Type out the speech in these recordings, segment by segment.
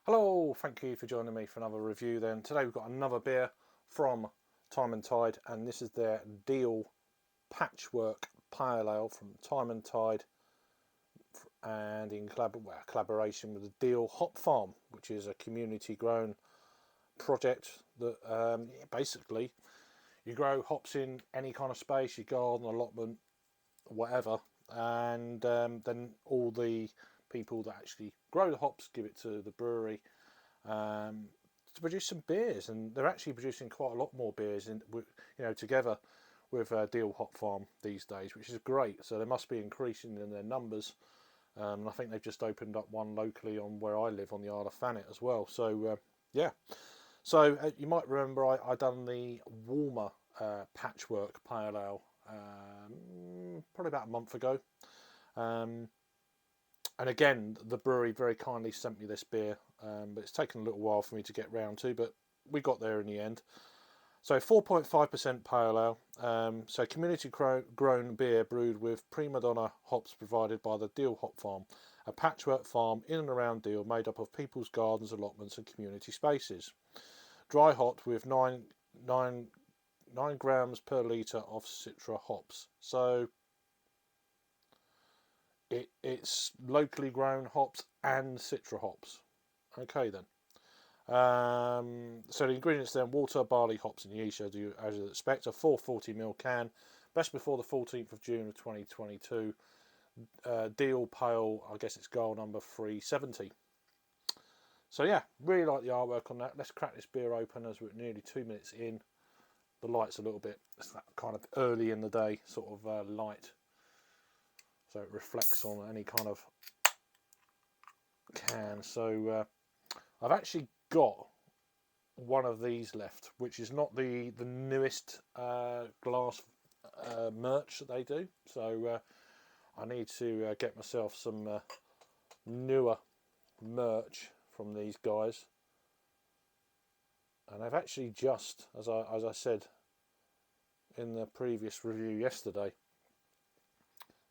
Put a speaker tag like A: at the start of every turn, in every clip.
A: Hello, thank you for joining me for another review then. Today we've got another beer from Time and Tide, and this is their Deal Patchwork Pale Ale from Time and Tide, and in collaboration with the Deal Hop Farm, which is a community grown project that basically you grow hops in any kind of space, your garden, allotment, whatever, and then all the people that actually grow the hops give it to the brewery to produce some beers, and they're actually producing quite a lot more beers together with Deal Hop Farm these days, which is great. So they must be increasing in their numbers, and I think they've just opened up one locally on where I live on the Isle of Thanet as well. So yeah, so you might remember I done the warmer Patchwork Pale Ale probably about a month ago. And again, the brewery very kindly sent me this beer, but it's taken a little while for me to get round to, but we got there in the end. So 4.5% pale ale, so community grown beer brewed with Prima Donna hops provided by the Deal Hop Farm, a patchwork farm in and around Deal made up of people's gardens, allotments and community spaces. Dry hopped with 9 grams per litre of Citra hops. So it's locally grown hops and Citra hops. Okay then. So the ingredients then: water, barley, hops and yeast as you'd expect. A 440ml can, best before the 14th of June of 2022. Deal Pale, I guess it's goal number 370. So yeah, really like the artwork on that. Let's crack this beer open as we're nearly 2 minutes in. The light's a little bit, it's that kind of early in the day sort of light, so it reflects on any kind of can. So I've actually got one of these left, which is not the newest glass merch that they do. So I need to get myself some newer merch from these guys. And I've actually just, as I said in the previous review yesterday,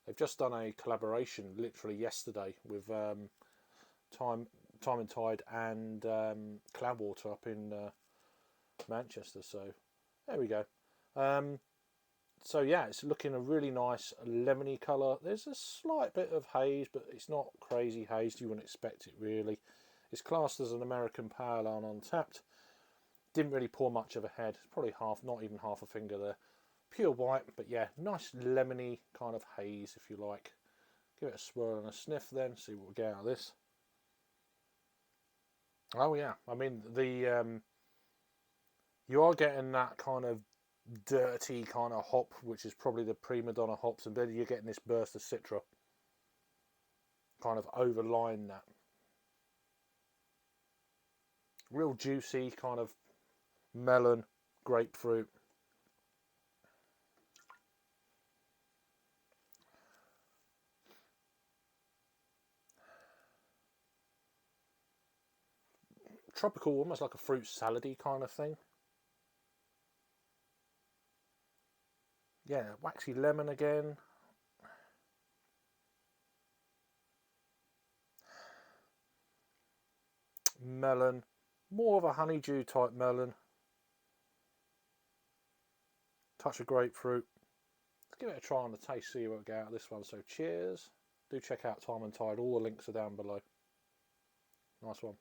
A: they've just done a collaboration literally yesterday with Time and Tide and Cloudwater up in Manchester. So there we go. So yeah, it's looking a really nice lemony colour. There's a slight bit of haze, but it's not crazy haze. You wouldn't expect it really. It's classed as an American pale ale on Untapped. Didn't really pour much of a head. It's probably half, not even half a finger there. Pure white, but yeah, nice lemony kind of haze if you like. Give it a swirl and a sniff then, see what we get out of this. Oh yeah, I mean you are getting that kind of dirty kind of hop, which is probably the Prima Donna hops, and then you're getting this burst of Citra kind of overlying that. Real juicy kind of melon, grapefruit. Tropical, almost like a fruit salady kind of thing. Yeah, waxy lemon again. Melon, more of a honeydew type melon. Touch of grapefruit. Let's give it a try on the taste, see what we get out of this one. So cheers. Do check out Time and Tide. All the links are down below. Nice one.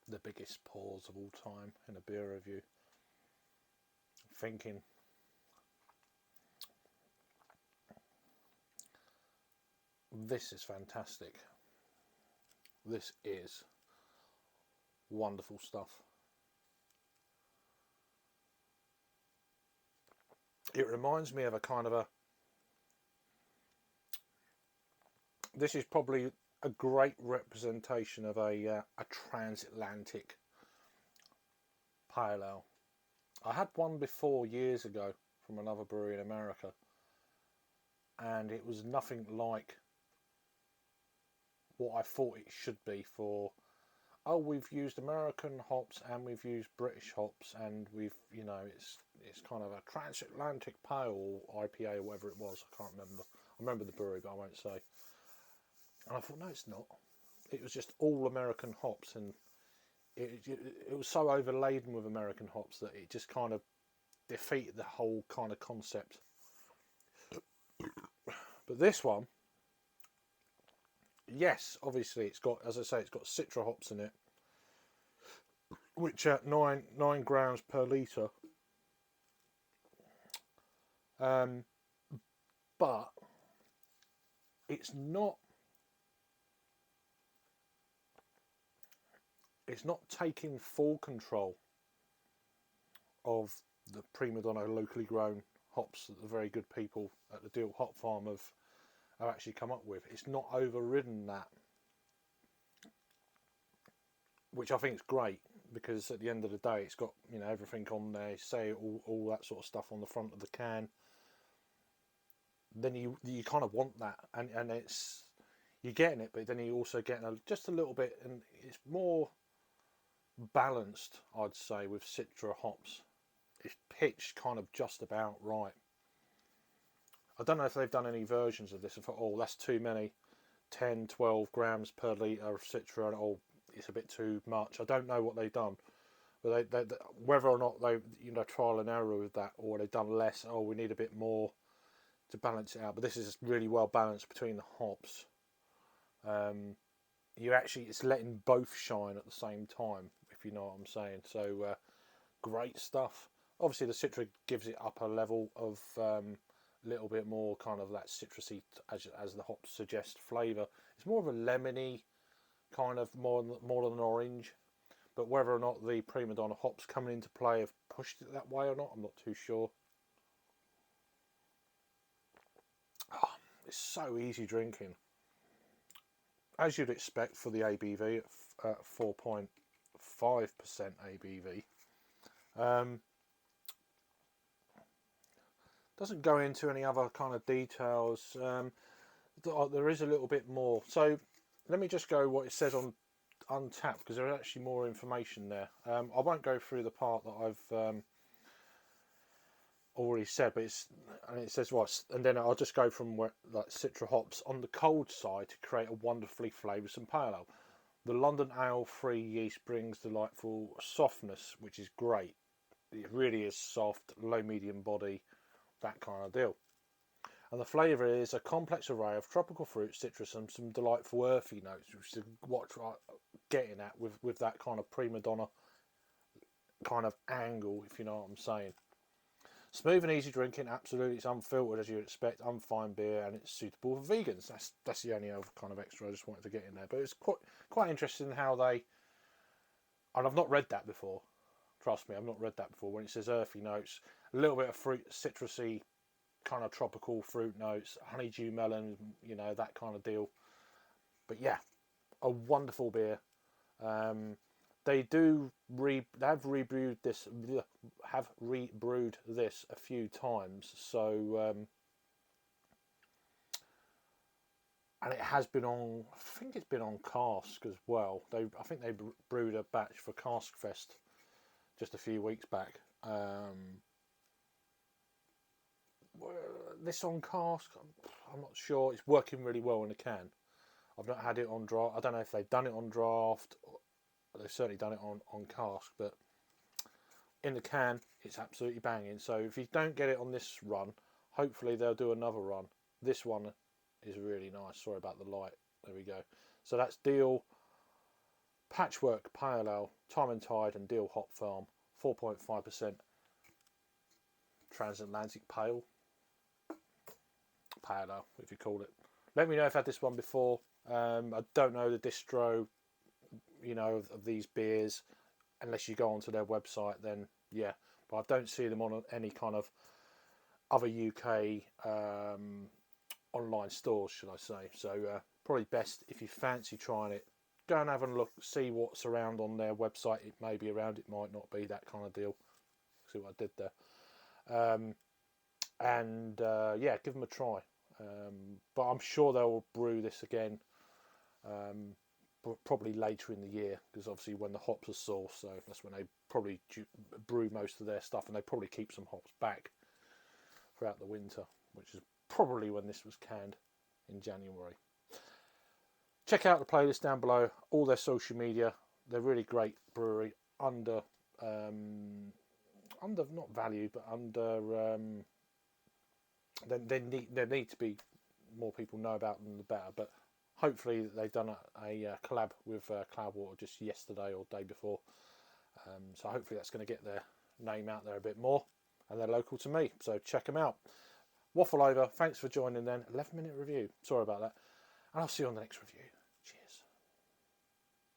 A: The biggest pause of all time in a beer review. Thinking. This is fantastic. This is wonderful stuff. It reminds me of a kind of a, this is probably a great representation of a transatlantic pale ale. I had one before years ago from another brewery in America, and it was nothing like what I thought it should be for, oh, we've used American hops and we've used British hops, and we've, you know, it's kind of a transatlantic pale IPA or whatever it was. I can't remember. I remember the brewery, but I won't say. And I thought, no, it's not. It was just all American hops, and it was so overladen with American hops that it just kind of defeated the whole kind of concept. But this one, yes, obviously it's got, as I say, it's got Citra hops in it, which at 9 grams per litre. But it's not taking full control of the Prima Donna locally grown hops that the very good people at the Deal Hop Farm have actually come up with. It's not overridden that, which I think is great, because at the end of the day it's got, you know, everything on there, say all that sort of stuff on the front of the can. Then you kind of want that, and it's, you're getting it, but then you're also getting just a little bit, and it's more balanced, I'd say, with Citra hops. It's pitched kind of just about right. I don't know if they've done any versions of this and thought, oh, that's too many, 10, 12 grams per litre of Citra, and oh, it's a bit too much. I don't know what they've done, but they whether or not they, you know, trial and error with that, or they've done less, oh, we need a bit more to balance it out. But this is really well balanced between the hops. It's letting both shine at the same time, if you know what I'm saying. So great stuff. Obviously the Citra gives it up a level of little bit more kind of that citrusy, as the hops suggest, flavour. It's more of a lemony kind of, more than an orange. But whether or not the Prima Donna hops coming into play have pushed it that way or not, I'm not too sure. Oh, it's so easy drinking, as you'd expect for the ABV at 4.5% ABV. Doesn't go into any other kind of details. There is a little bit more. So let me just go what it says on Untapped, because there's actually more information there. I won't go through the part that I've already said, but it says what, and then I'll just go from where, like, Citra hops on the cold side to create a wonderfully flavoursome pale ale. The London ale-free yeast brings delightful softness, which is great. It really is soft, low medium body, that kind of deal. And the flavour is a complex array of tropical fruit, citrus, and some delightful earthy notes, which is what I'm getting at with that kind of Prima Donna kind of angle, if you know what I'm saying. Smooth and easy drinking, absolutely. It's unfiltered, as you'd expect, unfined beer, and it's suitable for vegans. That's the only other kind of extra I just wanted to get in there. But it's quite interesting how they, and I've not read that before. Trust me, I've not read that before. When it says earthy notes, a little bit of fruit, citrusy, kind of tropical fruit notes, honeydew melon, you know, that kind of deal. But yeah, a wonderful beer. They have rebrewed this a few times, so and it has been on, I think it's been on cask as well. I think they brewed a batch for Cask Fest just a few weeks back. This on cask, I'm not sure. It's working really well in a can. I've not had it on draft. I don't know if they've done it on draft. They've certainly done it on cask, but in the can, it's absolutely banging. So if you don't get it on this run, hopefully they'll do another run. This one is really nice. Sorry about the light. There we go. So that's Deal Patchwork Pale Ale, Time and Tide and Deal Hop Farm, 4.5% transatlantic pale ale, if you call it. Let me know if I've had this one before. I don't know the distro, you know, of these beers, unless you go onto their website, then yeah, but I don't see them on any kind of other UK online stores, should I say. So probably best, if you fancy trying it, go and have a look, see what's around on their website. It may be around, it might not be, that kind of deal. See what I did there. Yeah, give them a try. But I'm sure they'll brew this again, probably later in the year, because obviously when the hops are sourced, so that's when they probably brew most of their stuff, and they probably keep some hops back throughout the winter, which is probably when this was canned in January. Check out the playlist down below, all their social media. They're really great brewery, under not valued, but under there need to be more people know about them, the better. But hopefully they've done a collab with Cloudwater just yesterday or day before, so hopefully that's going to get their name out there a bit more, and they're local to me, so check them out. Waffle over, thanks for joining then. 11-minute review, sorry about that, and I'll see you on the next review.